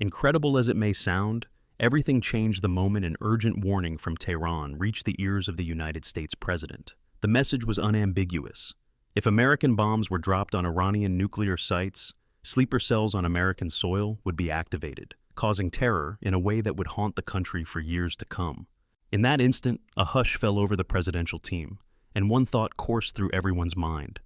Incredible as it may sound, everything changed the moment an urgent warning from Tehran reached the ears of the United States president. The message was unambiguous. If American bombs were dropped on Iranian nuclear sites, sleeper cells on American soil would be activated, causing terror in a way that would haunt the country for years to come. In that instant, a hush fell over the presidential team, and one thought coursed through everyone's mind.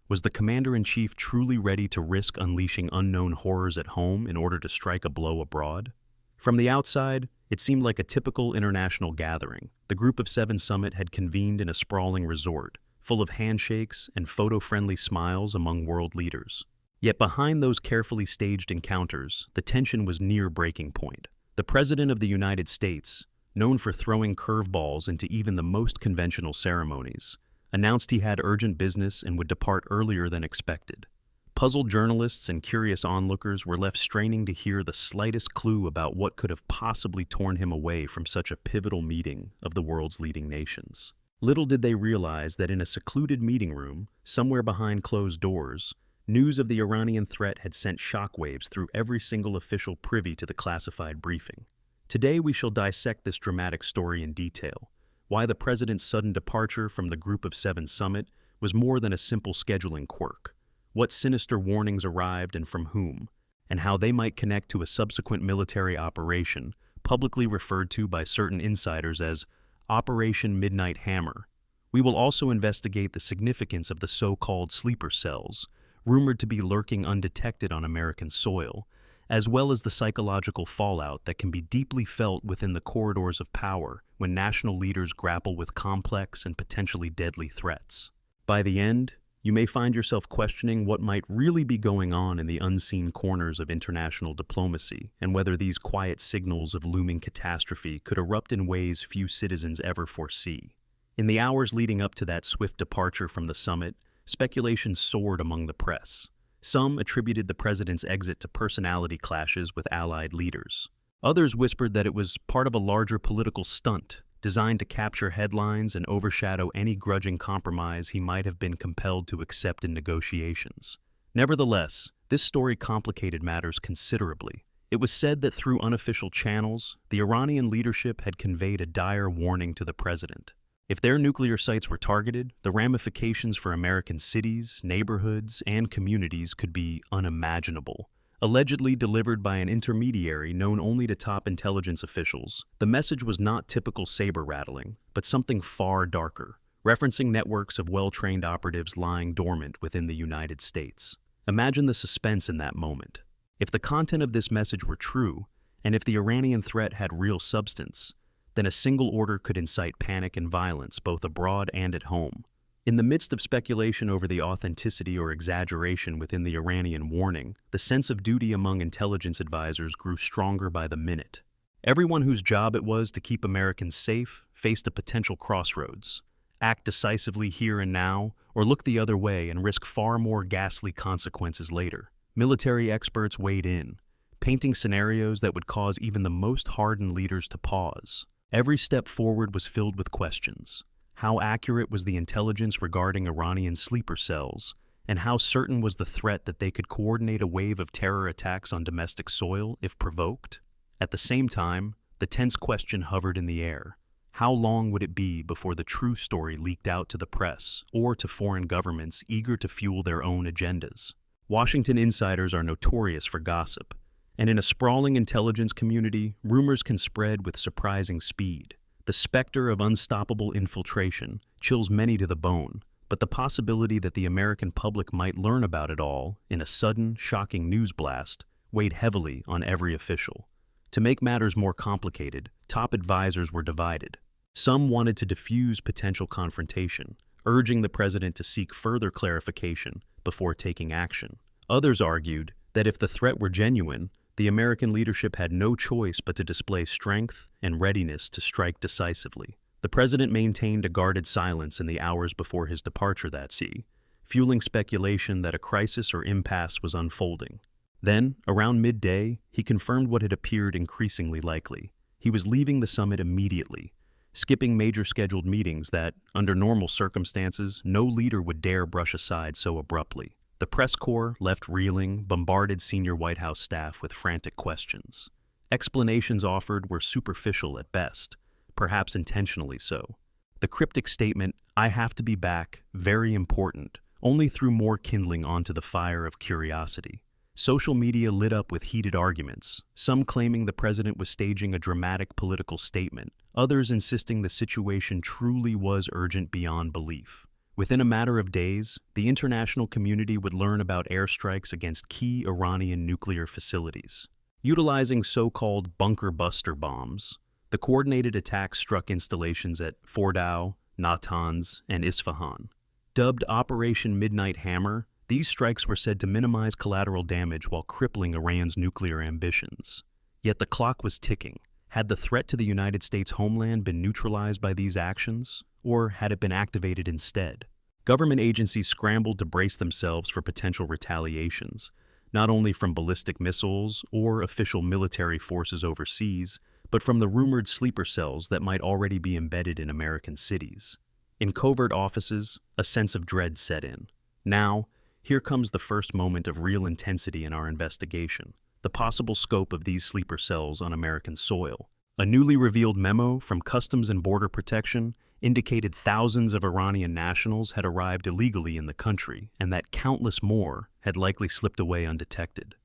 Was the commander-in-chief truly ready to risk unleashing unknown horrors at home in order to strike a blow abroad? From the outside, it seemed like a typical international gathering. The Group of Seven summit had convened in a sprawling resort, full of handshakes and photo-friendly smiles among world leaders. Yet behind those carefully staged encounters, the tension was near breaking point. The President of the United States, known for throwing curveballs into even the most conventional ceremonies, announced he had urgent business and would depart earlier than expected. Puzzled journalists and curious onlookers were left straining to hear the slightest clue about what could have possibly torn him away from such a pivotal meeting of the world's leading nations. Little did they realize that in a secluded meeting room, somewhere behind closed doors, news of the Iranian threat had sent shockwaves through every single official privy to the classified briefing. Today we shall dissect this dramatic story in detail. Why the president's sudden departure from the Group of Seven summit was more than a simple scheduling quirk, what sinister warnings arrived and from whom, and how they might connect to a subsequent military operation publicly referred to by certain insiders as Operation Midnight Hammer. We will also investigate the significance of the so-called sleeper cells, rumored to be lurking undetected on American soil, as well as the psychological fallout that can be deeply felt within the corridors of power when national leaders grapple with complex and potentially deadly threats. By the end, you may find yourself questioning what might really be going on in the unseen corners of international diplomacy and whether these quiet signals of looming catastrophe could erupt in ways few citizens ever foresee. In the hours leading up to that swift departure from the summit, speculation soared among the press. Some attributed the president's exit to personality clashes with allied leaders. Others whispered that it was part of a larger political stunt designed to capture headlines and overshadow any grudging compromise he might have been compelled to accept in negotiations. Nevertheless, this story complicated matters considerably. It was said that through unofficial channels, the Iranian leadership had conveyed a dire warning to the president. If their nuclear sites were targeted, the ramifications for American cities, neighborhoods, and communities could be unimaginable. Allegedly delivered by an intermediary known only to top intelligence officials, the message was not typical saber-rattling, but something far darker, referencing networks of well-trained operatives lying dormant within the United States. Imagine the suspense in that moment. If the content of this message were true, and if the Iranian threat had real substance, then a single order could incite panic and violence both abroad and at home. In the midst of speculation over the authenticity or exaggeration within the Iranian warning, the sense of duty among intelligence advisors grew stronger by the minute. Everyone whose job it was to keep Americans safe faced a potential crossroads: act decisively here and now, or look the other way and risk far more ghastly consequences later. Military experts weighed in, painting scenarios that would cause even the most hardened leaders to pause. Every step forward was filled with questions. How accurate was the intelligence regarding Iranian sleeper cells, and how certain was the threat that they could coordinate a wave of terror attacks on domestic soil if provoked? At the same time, the tense question hovered in the air. How long would it be before the true story leaked out to the press or to foreign governments eager to fuel their own agendas? Washington insiders are notorious for gossip, and in a sprawling intelligence community, rumors can spread with surprising speed. The specter of unstoppable infiltration chills many to the bone, but the possibility that the American public might learn about it all in a sudden, shocking news blast weighed heavily on every official. To make matters more complicated, top advisors were divided. Some wanted to diffuse potential confrontation, urging the president to seek further clarification before taking action. Others argued that if the threat were genuine, the American leadership had no choice but to display strength and readiness to strike decisively. The president maintained a guarded silence in the hours before his departure that sea, fueling speculation that a crisis or impasse was unfolding. Then, around midday, he confirmed what had appeared increasingly likely. He was leaving the summit immediately, skipping major scheduled meetings that, under normal circumstances, no leader would dare brush aside so abruptly. The press corps, left reeling, bombarded senior White House staff with frantic questions. Explanations offered were superficial at best, perhaps intentionally so. The cryptic statement, "I have to be back, very important," only threw more kindling onto the fire of curiosity. Social media lit up with heated arguments, some claiming the president was staging a dramatic political statement, others insisting the situation truly was urgent beyond belief. Within a matter of days, the international community would learn about airstrikes against key Iranian nuclear facilities. Utilizing so-called bunker buster bombs, the coordinated attacks struck installations at Fordow, Natanz, and Isfahan. Dubbed Operation Midnight Hammer, these strikes were said to minimize collateral damage while crippling Iran's nuclear ambitions. Yet the clock was ticking. Had the threat to the United States homeland been neutralized by these actions, or had it been activated instead? Government agencies scrambled to brace themselves for potential retaliations, not only from ballistic missiles or official military forces overseas, but from the rumored sleeper cells that might already be embedded in American cities. In covert offices, a sense of dread set in. Now, here comes the first moment of real intensity in our investigation, the possible scope of these sleeper cells on American soil. A newly revealed memo from Customs and Border Protection indicated thousands of Iranian nationals had arrived illegally in the country, and that countless more had likely slipped away undetected.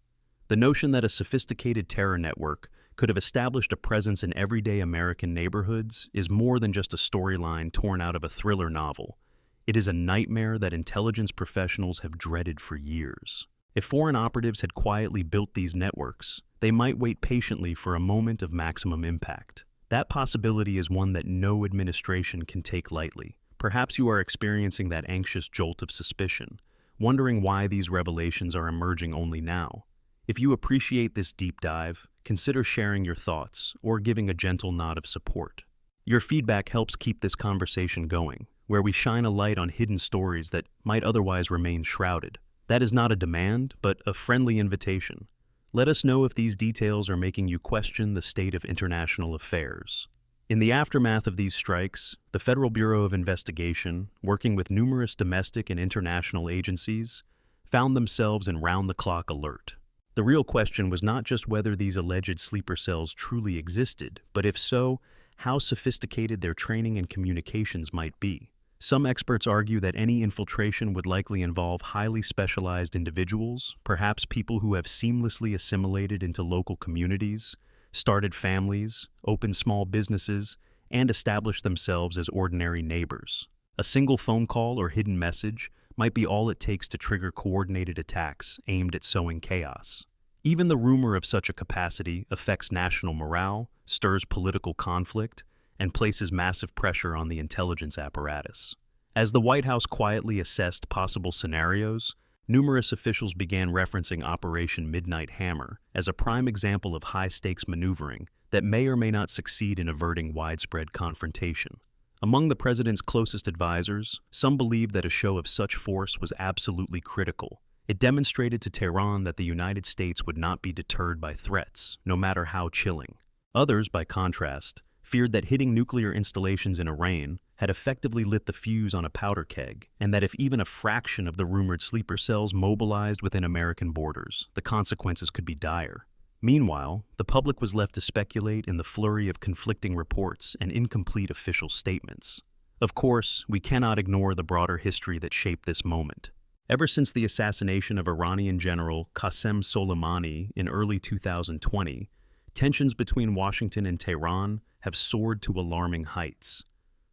The notion that a sophisticated terror network could have established a presence in everyday American neighborhoods is more than just a storyline torn out of a thriller novel. It is a nightmare that intelligence professionals have dreaded for years. If foreign operatives had quietly built these networks, they might wait patiently for a moment of maximum impact. That possibility is one that no administration can take lightly. Perhaps you are experiencing that anxious jolt of suspicion, wondering why these revelations are emerging only now. If you appreciate this deep dive, consider sharing your thoughts or giving a gentle nod of support. Your feedback helps keep this conversation going, where we shine a light on hidden stories that might otherwise remain shrouded. That is not a demand, but a friendly invitation. Let us know if these details are making you question the state of international affairs. In the aftermath of these strikes, the Federal Bureau of Investigation, working with numerous domestic and international agencies, found themselves in round-the-clock alert. The real question was not just whether these alleged sleeper cells truly existed, but if so, how sophisticated their training and communications might be. Some experts argue that any infiltration would likely involve highly specialized individuals, perhaps people who have seamlessly assimilated into local communities, started families, opened small businesses, and established themselves as ordinary neighbors. A single phone call or hidden message might be all it takes to trigger coordinated attacks aimed at sowing chaos. Even the rumor of such a capacity affects national morale, stirs political conflict, and places massive pressure on the intelligence apparatus. As the White House quietly assessed possible scenarios, numerous officials began referencing Operation Midnight Hammer as a prime example of high-stakes maneuvering that may or may not succeed in averting widespread confrontation. Among the president's closest advisors, some believed that a show of such force was absolutely critical. It demonstrated to Tehran that the United States would not be deterred by threats, no matter how chilling. Others, by contrast, feared that hitting nuclear installations in Iran had effectively lit the fuse on a powder keg, and that if even a fraction of the rumored sleeper cells mobilized within American borders, the consequences could be dire. Meanwhile, the public was left to speculate in the flurry of conflicting reports and incomplete official statements. Of course, we cannot ignore the broader history that shaped this moment. Ever since the assassination of Iranian General Qasem Soleimani in early 2020, tensions between Washington and Tehran have soared to alarming heights.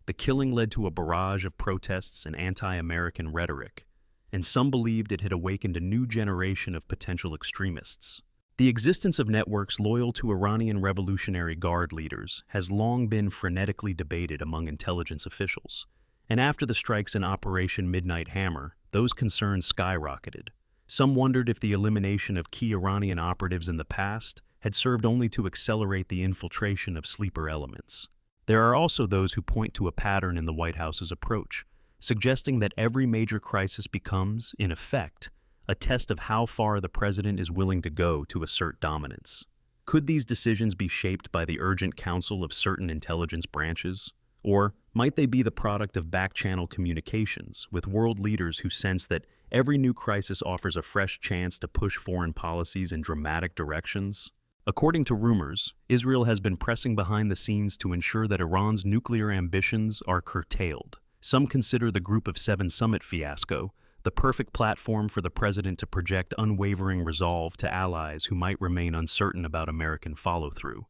The killing led to a barrage of protests and anti-American rhetoric, and some believed it had awakened a new generation of potential extremists. The existence of networks loyal to Iranian Revolutionary Guard leaders has long been frenetically debated among intelligence officials, and after the strikes in Operation Midnight Hammer, those concerns skyrocketed. Some wondered if the elimination of key Iranian operatives in the past had served only to accelerate the infiltration of sleeper elements. There are also those who point to a pattern in the White House's approach, suggesting that every major crisis becomes, in effect, a test of how far the president is willing to go to assert dominance. Could these decisions be shaped by the urgent counsel of certain intelligence branches? Or might they be the product of back-channel communications with world leaders who sense that Every new crisis offers a fresh chance to push foreign policies in dramatic directions. According to rumors, Israel has been pressing behind the scenes to ensure that Iran's nuclear ambitions are curtailed. Some consider the Group of Seven summit fiasco the perfect platform for the president to project unwavering resolve to allies who might remain uncertain about American follow-through.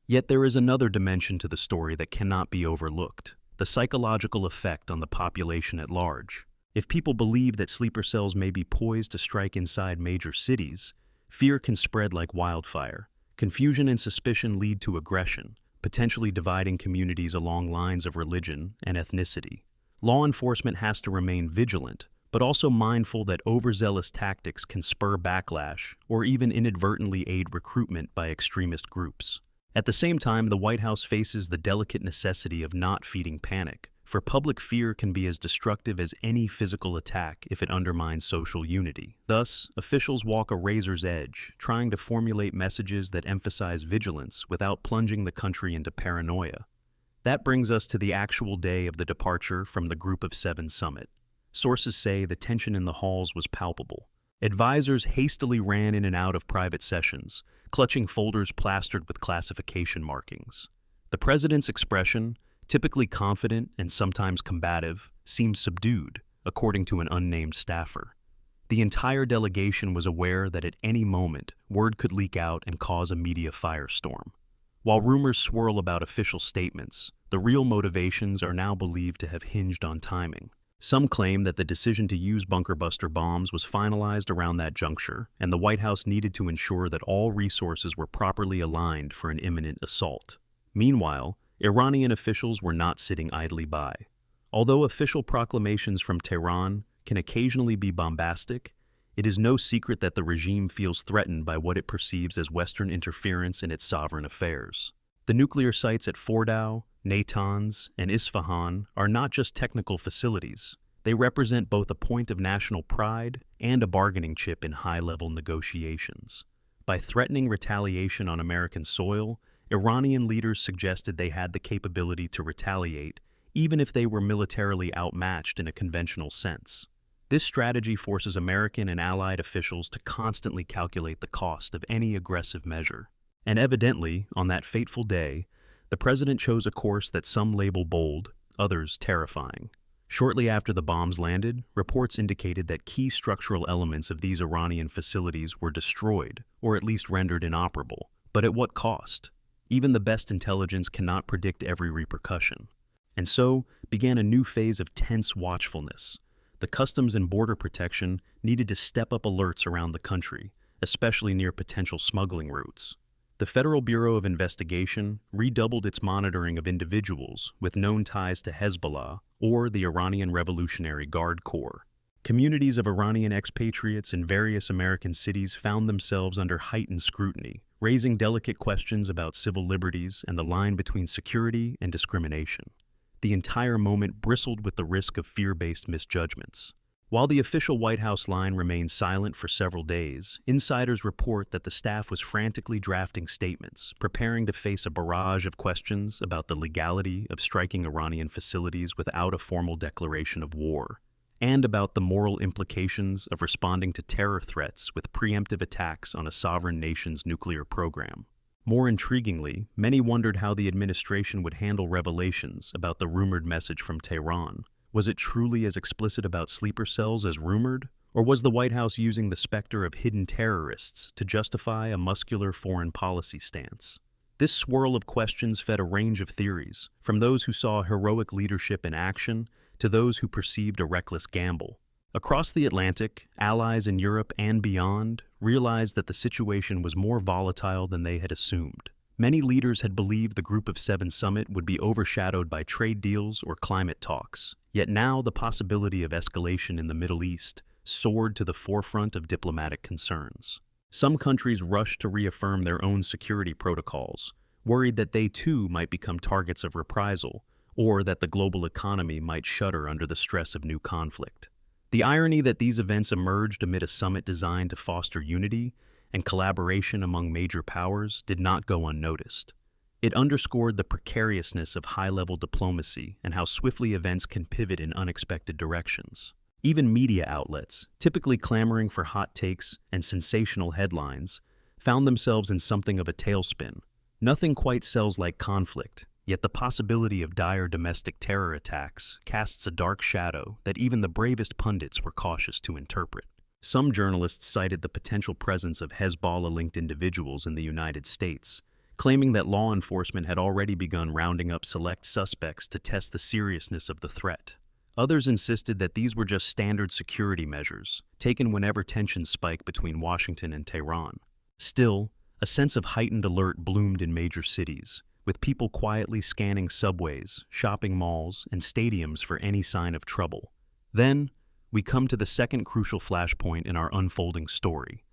Yet there is another dimension to the story that cannot be overlooked: the psychological effect on the population at large. If people believe that sleeper cells may be poised to strike inside major cities, fear can spread like wildfire. Confusion and suspicion lead to aggression, potentially dividing communities along lines of religion and ethnicity. Law enforcement has to remain vigilant, but also mindful that overzealous tactics can spur backlash or even inadvertently aid recruitment by extremist groups. At the same time, the White House faces the delicate necessity of not feeding panic, for public fear can be as destructive as any physical attack if it undermines social unity. Thus, officials walk a razor's edge, trying to formulate messages that emphasize vigilance without plunging the country into paranoia. That brings us to the actual day of the departure from the Group of Seven summit. Sources say the tension in the halls was palpable. Advisors hastily ran in and out of private sessions, clutching folders plastered with classification markings. The president's expression, typically confident and sometimes combative, seemed subdued, according to an unnamed staffer. The entire delegation was aware that at any moment, word could leak out and cause a media firestorm. While rumors swirl about official statements, the real motivations are now believed to have hinged on timing. Some claim that the decision to use bunker-buster bombs was finalized around that juncture, and the White House needed to ensure that all resources were properly aligned for an imminent assault. Meanwhile, Iranian officials were not sitting idly by. Although official proclamations from Tehran can occasionally be bombastic, it is no secret that the regime feels threatened by what it perceives as Western interference in its sovereign affairs. The nuclear sites at Fordow, Natanz, and Isfahan are not just technical facilities. They represent both a point of national pride and a bargaining chip in high-level negotiations. By threatening retaliation on American soil, Iranian leaders suggested they had the capability to retaliate, even if they were militarily outmatched in a conventional sense. This strategy forces American and allied officials to constantly calculate the cost of any aggressive measure. And evidently, on that fateful day, the president chose a course that some label bold, others terrifying. Shortly after the bombs landed, reports indicated that key structural elements of these Iranian facilities were destroyed, or at least rendered inoperable. But at what cost? Even the best intelligence cannot predict every repercussion. And so began a new phase of tense watchfulness. The Customs and Border Protection needed to step up alerts around the country, especially near potential smuggling routes. The Federal Bureau of Investigation redoubled its monitoring of individuals with known ties to Hezbollah or the Iranian Revolutionary Guard Corps. Communities of Iranian expatriates in various American cities found themselves under heightened scrutiny, raising delicate questions about civil liberties and the line between security and discrimination. The entire moment bristled with the risk of fear-based misjudgments. While the official White House line remained silent for several days, insiders report that the staff was frantically drafting statements, preparing to face a barrage of questions about the legality of striking Iranian facilities without a formal declaration of war, and about the moral implications of responding to terror threats with preemptive attacks on a sovereign nation's nuclear program. More intriguingly, many wondered how the administration would handle revelations about the rumored message from Tehran. Was it truly as explicit about sleeper cells as rumored? Or was the White House using the specter of hidden terrorists to justify a muscular foreign policy stance? This swirl of questions fed a range of theories, from those who saw heroic leadership in action to those who perceived a reckless gamble. Across the Atlantic, allies in Europe and beyond realized that the situation was more volatile than they had assumed. Many leaders had believed the Group of Seven summit would be overshadowed by trade deals or climate talks. Yet now the possibility of escalation in the Middle East soared to the forefront of diplomatic concerns. Some countries rushed to reaffirm their own security protocols, worried that they too might become targets of reprisal, or that the global economy might shudder under the stress of new conflict. The irony that these events emerged amid a summit designed to foster unity and collaboration among major powers did not go unnoticed. It underscored the precariousness of high-level diplomacy and how swiftly events can pivot in unexpected directions. Even media outlets, typically clamoring for hot takes and sensational headlines, found themselves in something of a tailspin. Nothing quite sells like conflict, yet the possibility of dire domestic terror attacks casts a dark shadow that even the bravest pundits were cautious to interpret. Some journalists cited the potential presence of Hezbollah-linked individuals in the United States, claiming that law enforcement had already begun rounding up select suspects to test the seriousness of the threat. Others insisted that these were just standard security measures, taken whenever tensions spike between Washington and Tehran. Still, a sense of heightened alert bloomed in major cities, with people quietly scanning subways, shopping malls, and stadiums for any sign of trouble. Then, we come to the second crucial flashpoint in our unfolding story.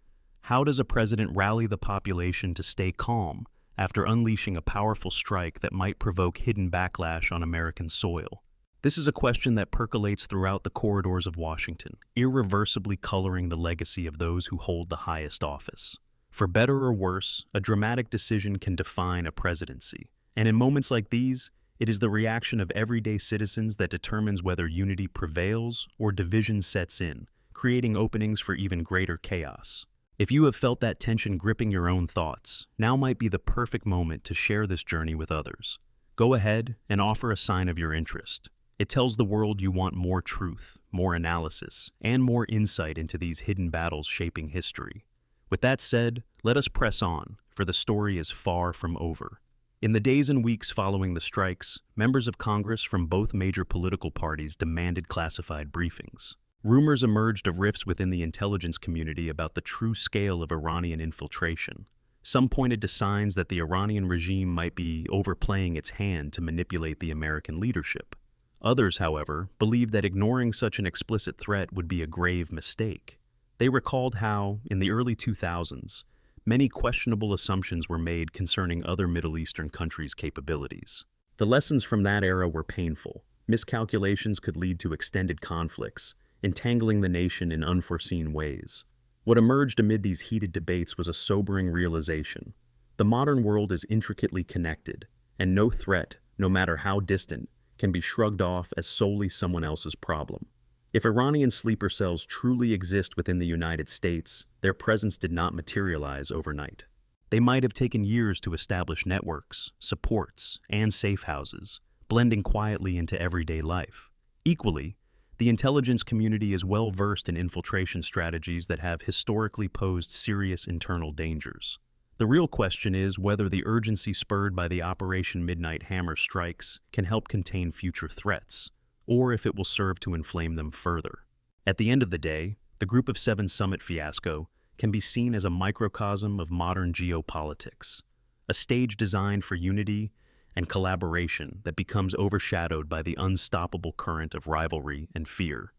How does a president rally the population to stay calm after unleashing a powerful strike that might provoke hidden backlash on American soil? This is a question that percolates throughout the corridors of Washington, irreversibly coloring the legacy of those who hold the highest office. For better or worse, a dramatic decision can define a presidency. And in moments like these, it is the reaction of everyday citizens that determines whether unity prevails or division sets in, creating openings for even greater chaos. If you have felt that tension gripping your own thoughts, now might be the perfect moment to share this journey with others. Go ahead and offer a sign of your interest. It tells the world you want more truth, more analysis, and more insight into these hidden battles shaping history. With that said, let us press on, for the story is far from over. In the days and weeks following the strikes, members of Congress from both major political parties demanded classified briefings. Rumors emerged of rifts within the intelligence community about the true scale of Iranian infiltration. Some pointed to signs that the Iranian regime might be overplaying its hand to manipulate the American leadership. Others, however, believed that ignoring such an explicit threat would be a grave mistake. They recalled how, in the early 2000s, many questionable assumptions were made concerning other Middle Eastern countries' capabilities. The lessons from that era were painful. Miscalculations could lead to extended conflicts, entangling the nation in unforeseen ways. What emerged amid these heated debates was a sobering realization. The modern world is intricately connected, and no threat, no matter how distant, can be shrugged off as solely someone else's problem. If Iranian sleeper cells truly exist within the United States, their presence did not materialize overnight. They might have taken years to establish networks, supports, and safe houses, blending quietly into everyday life. Equally, the intelligence community is well versed in infiltration strategies that have historically posed serious internal dangers. The real question is whether the urgency spurred by the Operation Midnight Hammer strikes can help contain future threats, or if it will serve to inflame them further. At the end of the day, the Group of Seven summit fiasco can be seen as a microcosm of modern geopolitics, a stage designed for unity and collaboration that becomes overshadowed by the unstoppable current of rivalry and fear.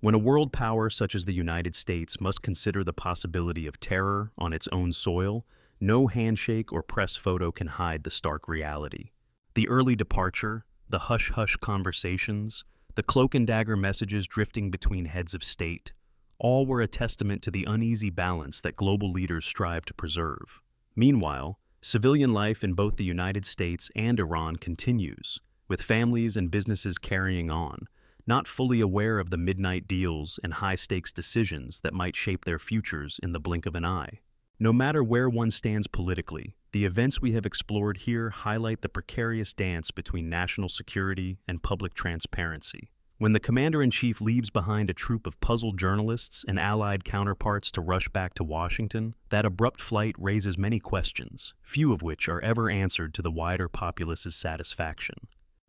When a world power such as the United States must consider the possibility of terror on its own soil, no handshake or press photo can hide the stark reality. The early departure, the hush-hush conversations, the cloak-and-dagger messages drifting between heads of state, all were a testament to the uneasy balance that global leaders strive to preserve. Meanwhile, civilian life in both the United States and Iran continues, with families and businesses carrying on, not fully aware of the midnight deals and high-stakes decisions that might shape their futures in the blink of an eye. No matter where one stands politically, the events we have explored here highlight the precarious dance between national security and public transparency. When the commander-in-chief leaves behind a troop of puzzled journalists and allied counterparts to rush back to Washington, that abrupt flight raises many questions, few of which are ever answered to the wider populace's satisfaction.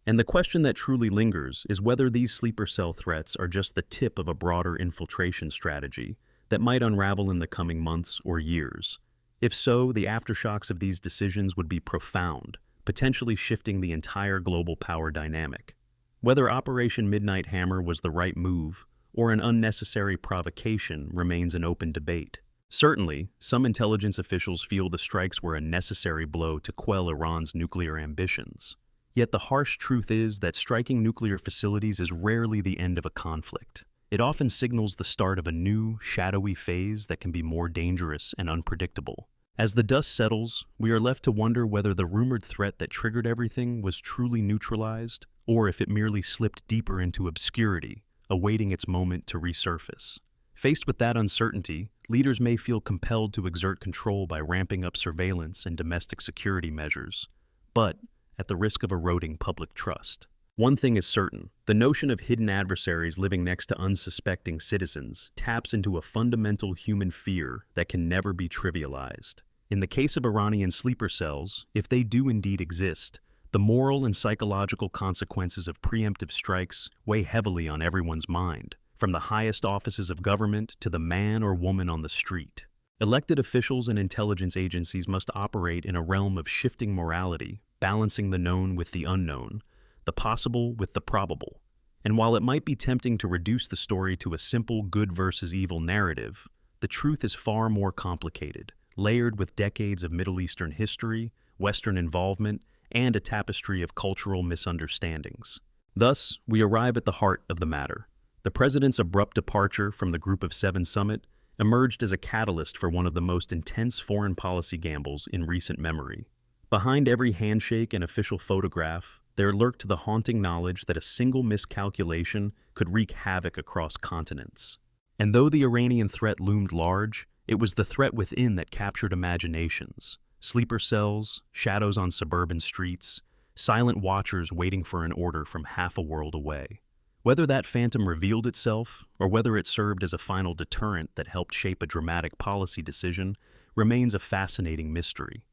And the question that truly lingers is whether these sleeper cell threats are just the tip of a broader infiltration strategy that might unravel in the coming months or years. If so, the aftershocks of these decisions would be profound, potentially shifting the entire global power dynamic. Whether Operation Midnight Hammer was the right move or an unnecessary provocation remains an open debate. Certainly, some intelligence officials feel the strikes were a necessary blow to quell Iran's nuclear ambitions. Yet the harsh truth is that striking nuclear facilities is rarely the end of a conflict. It often signals the start of a new, shadowy phase that can be more dangerous and unpredictable. As the dust settles, we are left to wonder whether the rumored threat that triggered everything was truly neutralized, or if it merely slipped deeper into obscurity, awaiting its moment to resurface. Faced with that uncertainty, leaders may feel compelled to exert control by ramping up surveillance and domestic security measures, but at the risk of eroding public trust. One thing is certain: the notion of hidden adversaries living next to unsuspecting citizens taps into a fundamental human fear that can never be trivialized. In the case of Iranian sleeper cells, if they do indeed exist, the moral and psychological consequences of preemptive strikes weigh heavily on everyone's mind, from the highest offices of government to the man or woman on the street. Elected officials and intelligence agencies must operate in a realm of shifting morality, balancing the known with the unknown, the possible with the probable. And while it might be tempting to reduce the story to a simple good versus evil narrative, the truth is far more complicated, layered with decades of Middle Eastern history, Western involvement, and a tapestry of cultural misunderstandings. Thus, we arrive at the heart of the matter. The president's abrupt departure from the Group of Seven summit emerged as a catalyst for one of the most intense foreign policy gambles in recent memory. Behind every handshake and official photograph, there lurked the haunting knowledge that a single miscalculation could wreak havoc across continents. And though the Iranian threat loomed large, it was the threat within that captured imaginations. Sleeper cells, shadows on suburban streets, silent watchers waiting for an order from half a world away. Whether that phantom revealed itself, or whether it served as a final deterrent that helped shape a dramatic policy decision, remains a fascinating mystery.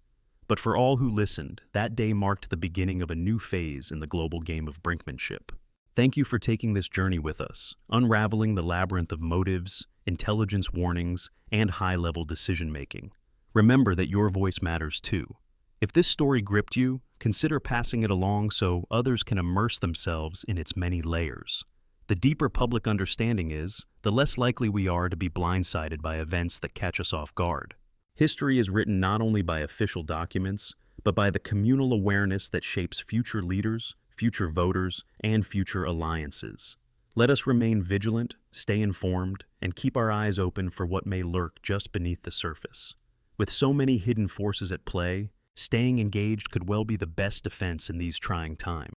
But for all who listened, that day marked the beginning of a new phase in the global game of brinkmanship. Thank you for taking this journey with us, unraveling the labyrinth of motives, intelligence warnings, and high-level decision-making. Remember that your voice matters too. If this story gripped you, consider passing it along so others can immerse themselves in its many layers. The deeper public understanding is, the less likely we are to be blindsided by events that catch us off guard. History is written not only by official documents, but by the communal awareness that shapes future leaders, future voters, and future alliances. Let us remain vigilant, stay informed, and keep our eyes open for what may lurk just beneath the surface. With so many hidden forces at play, staying engaged could well be the best defense in these trying times.